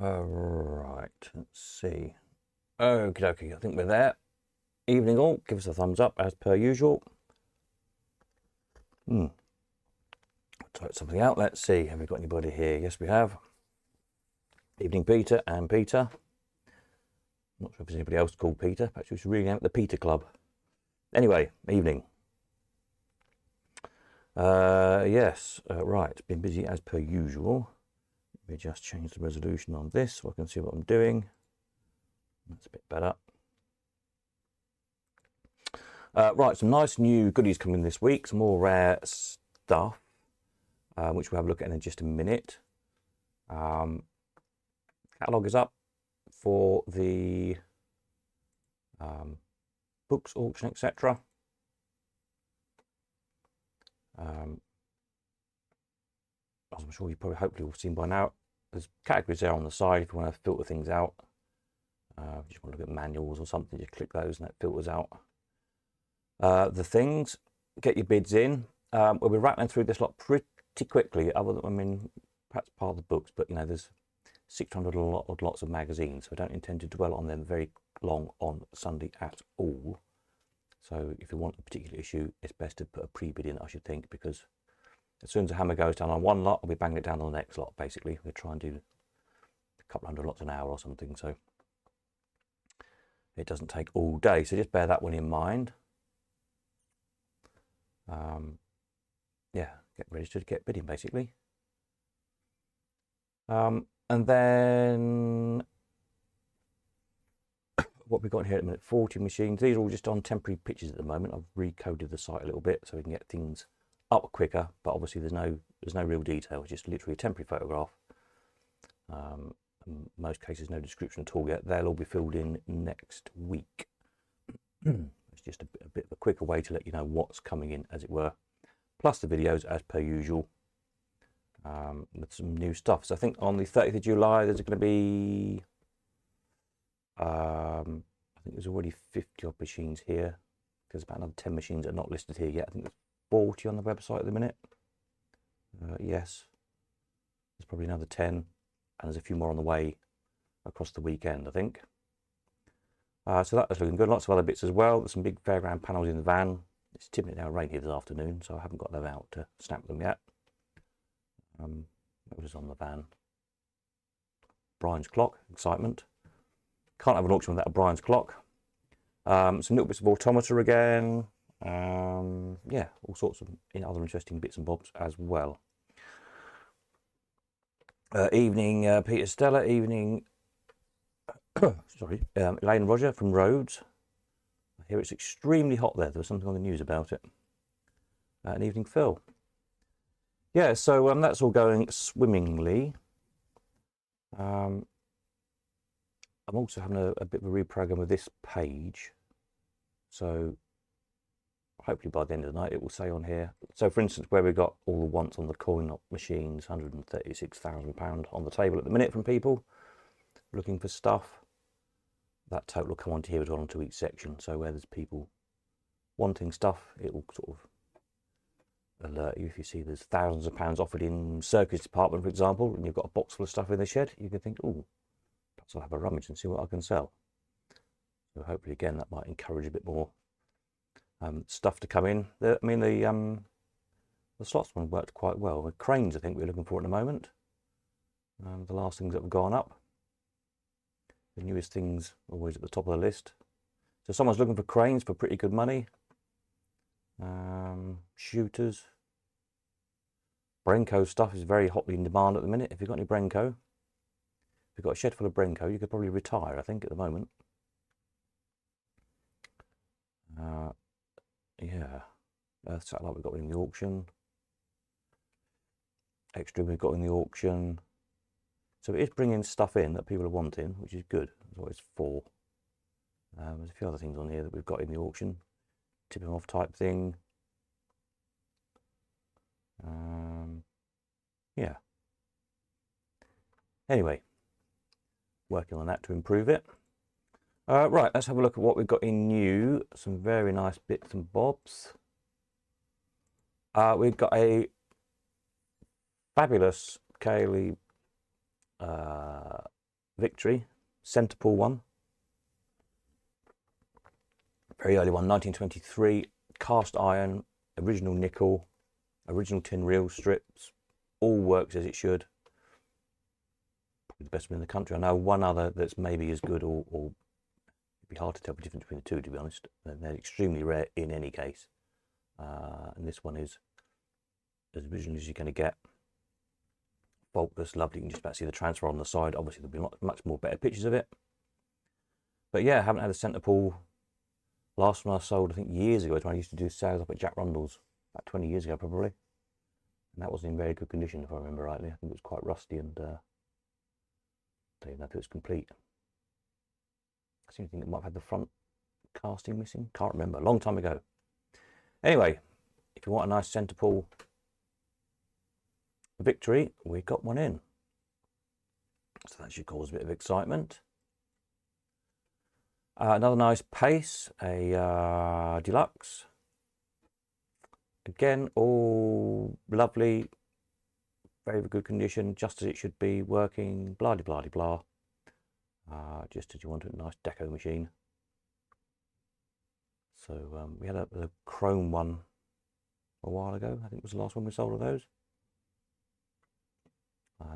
Right, let's see. Okie dokie, I think we're there. Evening all, give us a thumbs up as per usual. Type something out, let's see. Have we got anybody here? Yes, we have. Evening, Peter and Peter. Not sure if there's anybody else called Peter. Perhaps we should rename it the Peter Club. Anyway, evening. Yes, right, been busy as per usual. Let me just change the resolution on this so I can see what I'm doing. That's a bit better. Right, some nice new goodies coming this week. Some more rare stuff, which we'll have a look at in just a minute. Catalogue is up for the books auction, etc. As I'm sure you probably hopefully will have seen by now, there's categories there on the side if you want to filter things out. If you just want to look at manuals or something, just click those and that filters out the things. Get your bids in. We'll be rattling through this lot pretty quickly, other than, I mean, perhaps part of the books, but you know, there's 600 lots of magazines, so I don't intend to dwell on them very long on Sunday at all. So if you want a particular issue, it's best to put a pre-bid in, I should think, because as soon as the hammer goes down on one lot, I'll be banging it down on the next lot, basically. We'll try and do a couple hundred lots an hour or something, so it doesn't take all day. So just bear that one in mind. Yeah, get registered, get bidding, basically. And then what we've got here at the minute, 40 machines. These are all just on temporary pictures at the moment. I've recoded the site a little bit so we can get things up quicker, but obviously there's no real detail. It's just literally a temporary photograph. In most cases, no description at all yet. They'll all be filled in next week. It's just a bit of a quicker way to let you know what's coming in, as it were. Plus the videos, as per usual, with some new stuff. So I think on the 30th of July, there's going to be, I think there's already 50 odd machines here. There's about another 10 machines that are not listed here yet. I think there's 40 on the website at the minute. Yes, there's probably another 10, and there's a few more on the way across the weekend, I think. So that was looking good. Lots of other bits as well. There's some big fairground panels in the van. It's typically now rain here this afternoon, so I haven't got them out to snap them yet. What was on the van? Brian's clock, excitement. Can't have an auction without a Brian's clock. Some little bits of automator again. Yeah, all sorts of other interesting bits and bobs as well. Evening, Peter Stella. Evening, sorry, Elaine Roger from Rhodes. I hear it's extremely hot there. There was something on the news about it. And evening, Phil. Yeah, so that's all going swimmingly. I'm also having a bit of a reprogram of this page. So hopefully by the end of the night it will say on here. So for instance, where we got all the wants on the coin op machines, £136,000 on the table at the minute from people looking for stuff. That total will come onto here as well, onto each section. So where there's people wanting stuff, it will sort of alert you. If you see there's thousands of pounds offered in circus department, for example, and you've got a box full of stuff in the shed, you can think, oh, perhaps I'll have a rummage and see what I can sell. So hopefully again that might encourage a bit more stuff to come in. I mean the slots one worked quite well. The cranes, I think we're looking for at the moment. The last things that have gone up. The newest things always at the top of the list. So someone's looking for cranes for pretty good money. Shooters. Brenco stuff is very hotly in demand at the minute. If you've got any Brenco, if you've got a shed full of Brenco, you could probably retire, I think, at the moment. Yeah, Earth Satellite we've got in the auction. Extra we've got in the auction. So it is bringing stuff in that people are wanting, which is good. That's what it's for. There's a few other things on here that we've got in the auction. Tipping off type thing. Yeah. Anyway, working on that to improve it. Right, let's have a look at what we've got in new. Some very nice bits and bobs. We've got a fabulous Kaylee Victory, centre pull one. Very early one, 1923, cast iron, original nickel, original tin reel strips, all works as it should. Probably the best one in the country. I know one other that's maybe as good, or it'd be hard to tell the difference between the two, to be honest. They're extremely rare in any case. And this one is as original as you're going to get. Faultless, lovely. You can just about see the transfer on the side. Obviously, there'll be much more better pictures of it. But yeah, I haven't had a centre pull. Last one I sold, I think years ago, when I used to do sales up at Jack Rundle's, about 20 years ago probably. And that wasn't in very good condition, if I remember rightly. I think it was quite rusty, and I don't even know if it was complete. I seem to think it might have had the front casting missing. Can't remember, a long time ago. Anyway, if you want a nice centre pull Victory, we got one in. So that should cause a bit of excitement. Another nice Pace, a deluxe. Again, all lovely, very good condition, just as it should be, working, blah de blah de blah. Just as you want a nice deco machine. So we had a chrome one a while ago. I think it was the last one we sold of those.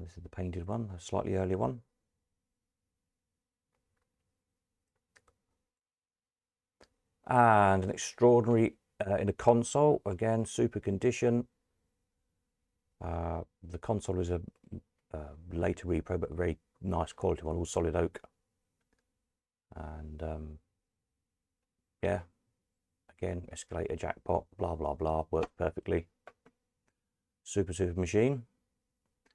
This is the painted one, a slightly earlier one. And an extraordinary in a console, again, super condition. The console is a later repro, but a very nice quality one, all solid oak. And yeah, again, escalator, jackpot, blah blah blah, works perfectly. Super machine.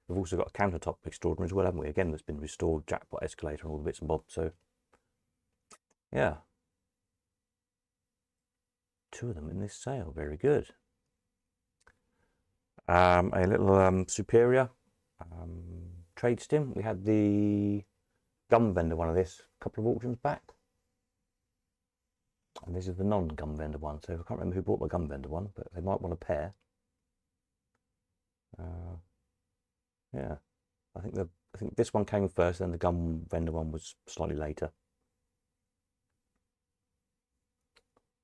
We've also got a countertop extraordinary as well, haven't we? Again, that's been restored, jackpot, escalator, and all the bits and bobs. So yeah, two of them in this sale, very good. A little Superior trade stim. We had the gum vendor one of this a couple of auctions back, and this is the non-gum vendor one. So I can't remember who bought the gum vendor one, but they might want a pair. Yeah, I think this one came first, then the gum vendor one was slightly later.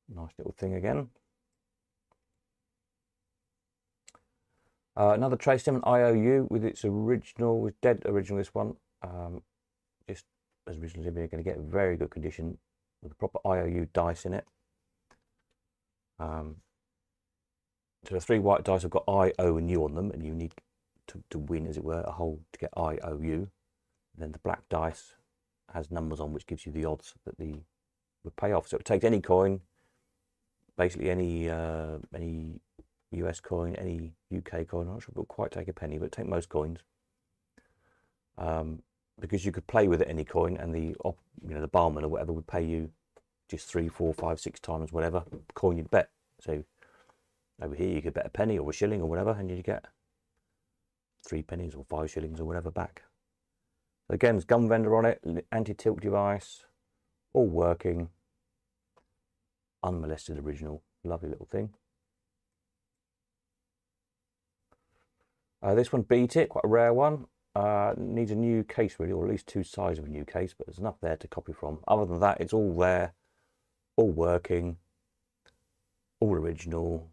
Nice little thing again. Another tray stim, an IOU with its original, with dead original. This one, just as originally, we're going to get very good condition with the proper IOU dice in it. So the three white dice have got I, O, and U on them, and you need to win, as it were, a hole to get I, O, U. Then the black dice has numbers on, which gives you the odds that the would pay off. So it takes any coin, basically any US coin, any UK coin. I'm not sure if it'll quite take a penny, but take most coins. Because you could play with it any coin, and the barman or whatever would pay you just 3, 4, 5, 6 times whatever coin you'd bet. So over here you could bet a penny or a shilling or whatever, and you get 3 pennies or 5 shillings or whatever back. So again, there's gum vendor on it, anti-tilt device, all working, unmolested original, lovely little thing. This one beat it, quite a rare one. Needs a new case really, or at least 2 sizes of a new case, but there's enough there to copy from. Other than that, it's all there, all working, all original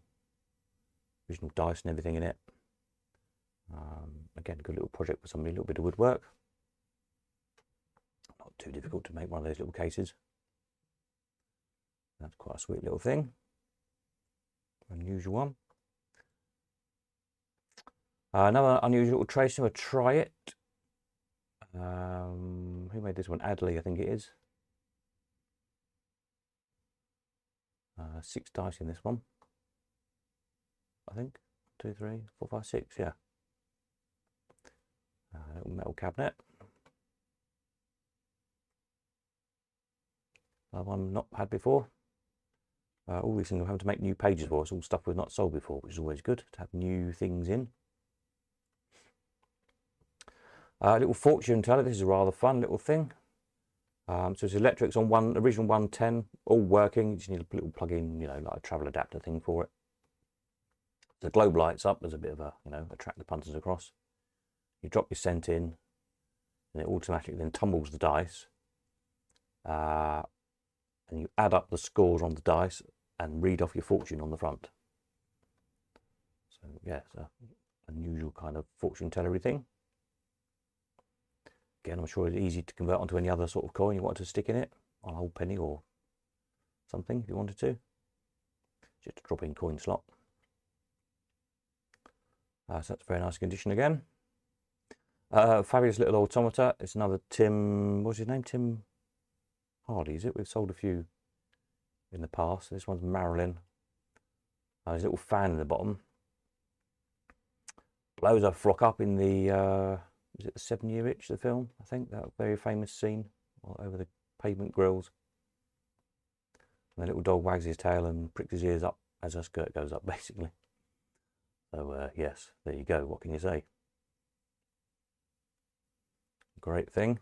dice and everything in it. Again, good little project for somebody, a little bit of woodwork. Not too difficult to make one of those little cases. That's quite a sweet little thing. Unusual one. Another unusual little tray stim, a Try It. Who made this one? Adley, I think it is. 6 dice in this one, I think. 2, 3, 4, 5, 6, yeah. Little metal cabinet. Another one not had before. All these things we're having to make new pages for. It's all stuff we've not sold before, which is always good to have new things in. Little fortune teller. This is a rather fun little thing. So it's electrics on original 110, all working. You just need a little plug-in, like a travel adapter thing for it. The globe lights up. There's a bit of a, attract the punters across. You drop your cent in, and it automatically then tumbles the dice, and you add up the scores on the dice and read off your fortune on the front. So yeah, it's an unusual kind of fortune tellery thing. Again, I'm sure it's easy to convert onto any other sort of coin you want to stick in it, on a whole penny or something if you wanted to. Just a drop in coin slot. So that's very nice condition again. Fabulous little automata. It's another Tim, what's his name? Tim Hardy, is it? We've sold a few in the past. This one's Marilyn. His little fan in the bottom. Blows a frock up in the, is it the 7-Year Itch, the film? I think that very famous scene over the pavement grills. And the little dog wags his tail and pricks his ears up as her skirt goes up, basically. So yes, there you go. What can you say? Great thing.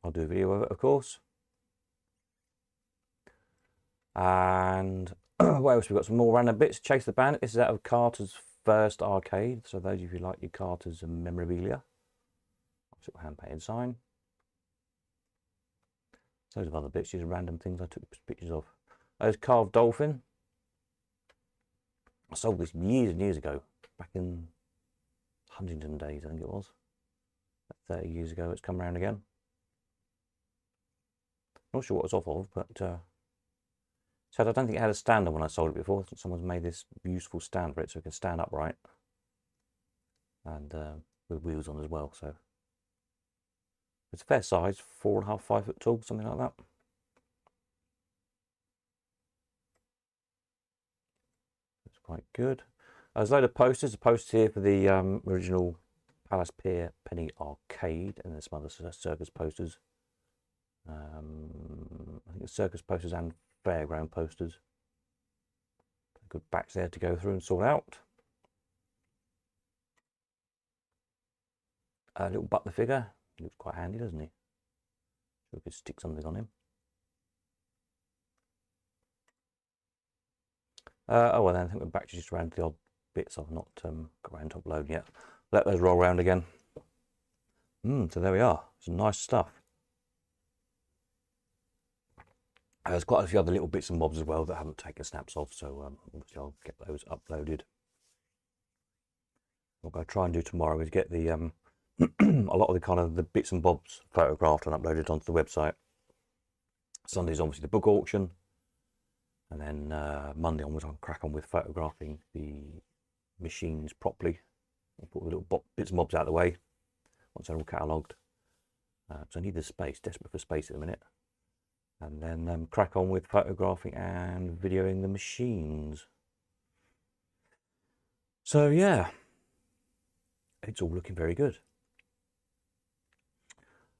I'll do a video of it, of course. And what else? We've got some more random bits. Chase the Bandit. This is out of Carter's first arcade. So those of you who like your Carter's and memorabilia. Little hand-painted sign. Loads of other bits, just random things I took pictures of. There's Carved Dolphin. I sold this years and years ago, back in Huntington days, I think it was. 30 years ago, it's come around again. Not sure what it's off of, but so I don't think it had a stand on when I sold it before. I think someone's made this useful stand for it so it can stand upright. And with wheels on as well, so. It's a fair size, 4.5, 5 foot tall, something like that. It's quite good. There's a load of posters. A poster here for the original Palace Pier Penny Arcade, and there's some other circus posters. I think it's circus posters and fairground posters. Good backs there to go through and sort out. A little Butler figure. He looks quite handy, doesn't he? So we could stick something on him. Oh well, then I think we're back to just around the odd bits I've not got around to upload yet. Let those roll around again. So there we are. Some nice stuff. There's quite a few other little bits and bobs as well that I haven't taken snaps of, so obviously I'll get those uploaded. What I'll try and do tomorrow is get the a lot of the kind of the bits and bobs photographed and uploaded onto the website. Sunday's obviously the book auction, and then Monday onwards I'll crack on with photographing the machines properly. I'll put the little bits and bobs out of the way once they're all catalogued. So I need the space, desperate for space at the minute. And then crack on with photographing and videoing the machines. So yeah, it's all looking very good.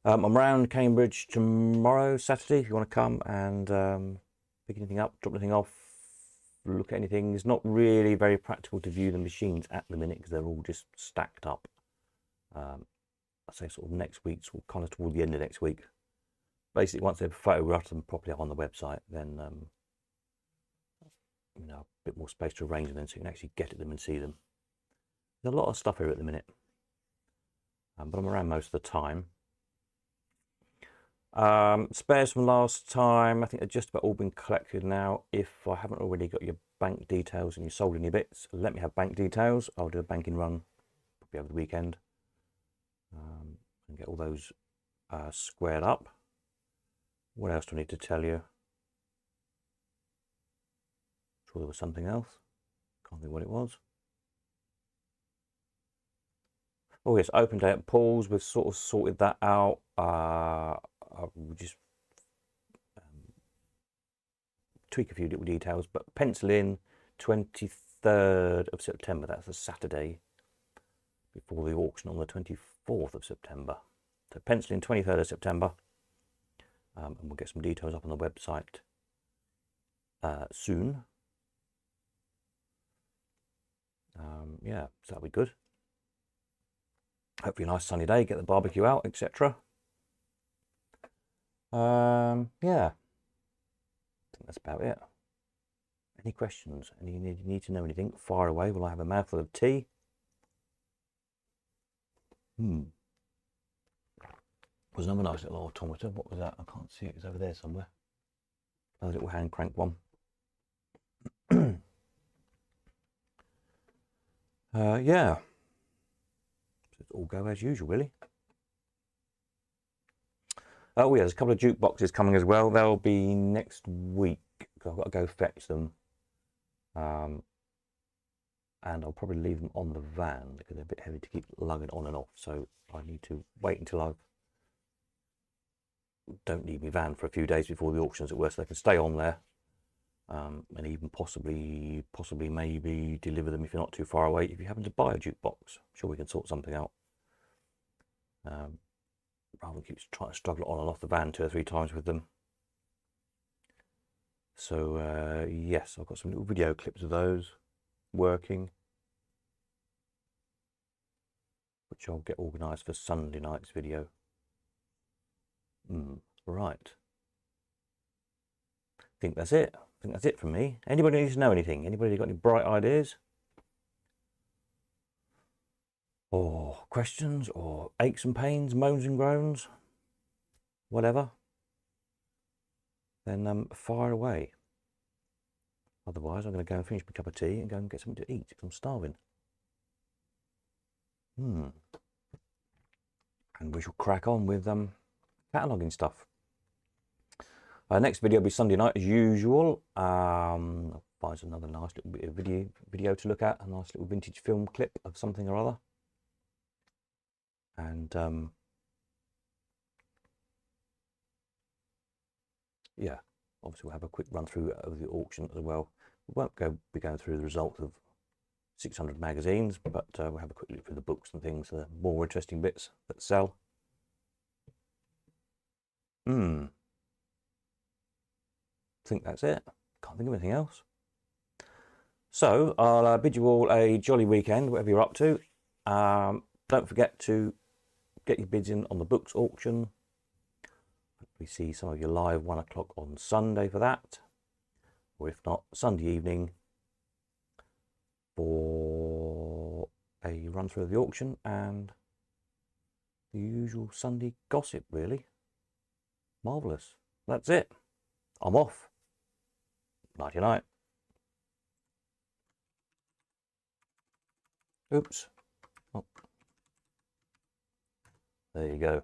I'm around Cambridge tomorrow, Saturday, if you want to come and pick anything up, drop anything off, look at anything. It's not really very practical to view the machines at the minute because they're all just stacked up. I'd say sort of next week, or kind of toward the end of next week. Basically, once they've photographed them properly up on the website, then you know, a bit more space to arrange them in so you can actually get at them and see them. There's a lot of stuff here at the minute, but I'm around most of the time. Spares from last time, I think they're just about all been collected now. If I haven't already got your bank details and you sold any bits, let me have bank details. I'll do a banking run probably over the weekend and get all those squared up. What else do I need to tell you? I'm sure there was something else. Can't think what it was. Oh yes, open day at Paul's. We've sort of sorted that out. We'll just tweak a few little details, but pencil in 23rd of September. That's a Saturday before the auction on the 24th of September. So pencil in 23rd of September. And we'll get some details up on the website soon. Yeah, so that'll be good. Hopefully a nice sunny day, get the barbecue out, etc. Yeah, I think that's about it. Any questions? Any need to know anything? Fire away while I have a mouthful of tea. Was another nice little automaton. What was that? I can't see it. It's over there somewhere. Another little hand crank one. Yeah. It's all go as usual, really. Oh yeah, there's a couple of jukeboxes coming as well. They'll be next week because I've got to go fetch them. And I'll probably leave them on the van because they're a bit heavy to keep lugging on and off. So I need to wait until I don't need my van for a few days before the auctions at worst, so they can stay on there. And even possibly maybe deliver them if you're not too far away. If you happen to buy a jukebox, I'm sure we can sort something out. Rather than keep trying to struggle on and off the van 2 or 3 times with them. So yes, I've got some little video clips of those working, which I'll get organised for Sunday night's video. Right. I think that's it. I think that's it from me. Anybody needs to know anything? Anybody got any bright ideas? Or questions? Or aches and pains, moans and groans? Whatever. Then fire away. Otherwise, I'm going to go and finish my cup of tea and go and get something to eat because I'm starving. And we shall crack on with cataloguing stuff. Next video will be Sunday night as usual. I'll find another nice little bit of video to look at, a nice little vintage film clip of something or other. And yeah, obviously we'll have a quick run through of the auction as well. We won't be going through the results of 600 magazines, but we'll have a quick look through the books and things, the more interesting bits that sell. I think that's it. Can't think of anything else. So I'll bid you all a jolly weekend, whatever you're up to. Don't forget to get your bids in on the books auction. We see some of you live 1 o'clock on Sunday for that, or if not, Sunday evening for a run through of the auction and the usual Sunday gossip, really. Marvellous. That's it. I'm off. Nighty night. Oops. Oh. There you go.